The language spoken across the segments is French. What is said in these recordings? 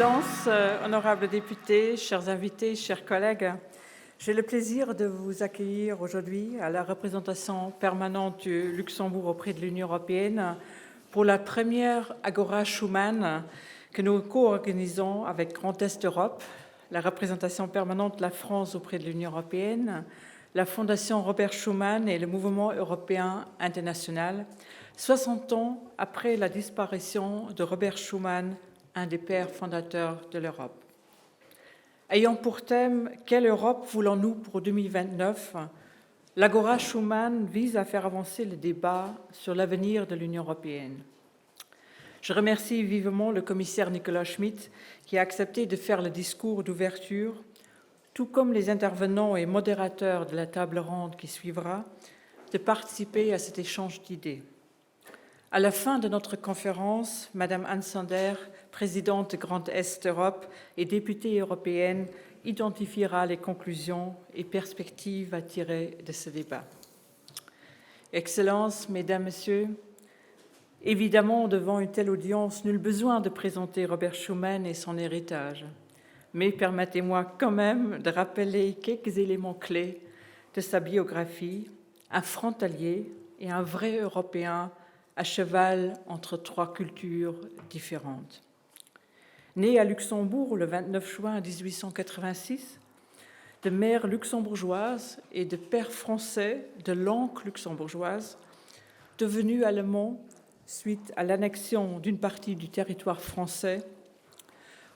Excellences, honorables députés, chers invités, chers collègues, j'ai le plaisir de vous accueillir aujourd'hui à la représentation permanente du Luxembourg auprès de l'Union européenne pour la première Agora Schuman que nous co-organisons avec Grand Est Europe, la représentation permanente de la France auprès de l'Union européenne, la Fondation Robert Schuman et le Mouvement européen international, 60 ans après la disparition de Robert Schuman, un des pères fondateurs de l'Europe. Ayant pour thème « Quelle Europe voulons-nous pour 2029 ?» l'Agora Schuman vise à faire avancer le débat sur l'avenir de l'Union européenne. Je remercie vivement le commissaire Nicolas Schmit qui a accepté de faire le discours d'ouverture, tout comme les intervenants et modérateurs de la table ronde qui suivra, de participer à cet échange d'idées. À la fin de notre conférence, Madame Anne Sander, présidente de Grand Est Europe et députée européenne, identifiera les conclusions et perspectives à tirer de ce débat. Excellences, Mesdames, Messieurs, évidemment, devant une telle audience, nul besoin de présenter Robert Schuman et son héritage. Mais permettez-moi quand même de rappeler quelques éléments clés de sa biographie, un frontalier et un vrai Européen à cheval entre trois cultures différentes. Né à Luxembourg le 29 juin 1886, de mère luxembourgeoise et de père français de langue luxembourgeoise, devenu allemand suite à l'annexion d'une partie du territoire français,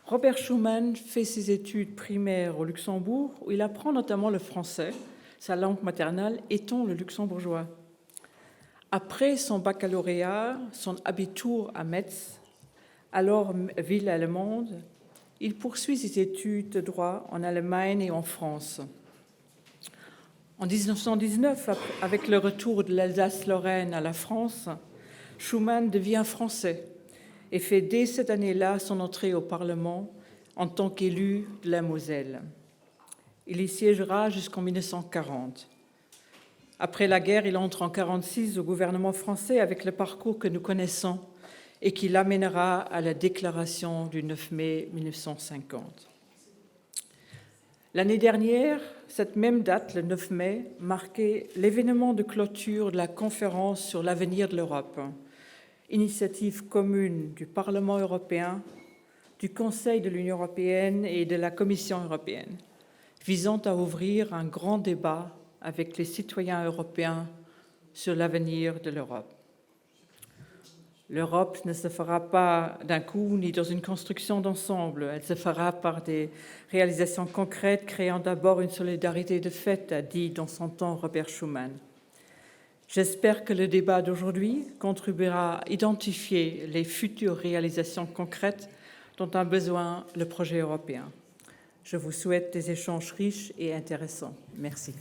Robert Schuman fait ses études primaires au Luxembourg, où il apprend notamment le français, sa langue maternelle étant le luxembourgeois. Après son baccalauréat, son Abitur à Metz, alors ville allemande, il poursuit ses études de droit en Allemagne et en France. En 1919, avec le retour de l'Alsace-Lorraine à la France, Schuman devient français et fait dès cette année-là son entrée au Parlement en tant qu'élu de la Moselle. Il y siégera jusqu'en 1940. Après la guerre, il entre en 1946 au gouvernement français avec le parcours que nous connaissons et qui l'amènera à la déclaration du 9 mai 1950. L'année dernière, cette même date, le 9 mai, marquait l'événement de clôture de la conférence sur l'avenir de l'Europe, initiative commune du Parlement européen, du Conseil de l'Union européenne et de la Commission européenne, visant à ouvrir un grand débat avec les citoyens européens sur l'avenir de l'Europe. L'Europe ne se fera pas d'un coup ni dans une construction d'ensemble. Elle se fera par des réalisations concrètes, créant d'abord une solidarité de fait, a dit dans son temps Robert Schuman. J'espère que le débat d'aujourd'hui contribuera à identifier les futures réalisations concrètes dont a besoin le projet européen. Je vous souhaite des échanges riches et intéressants. Merci.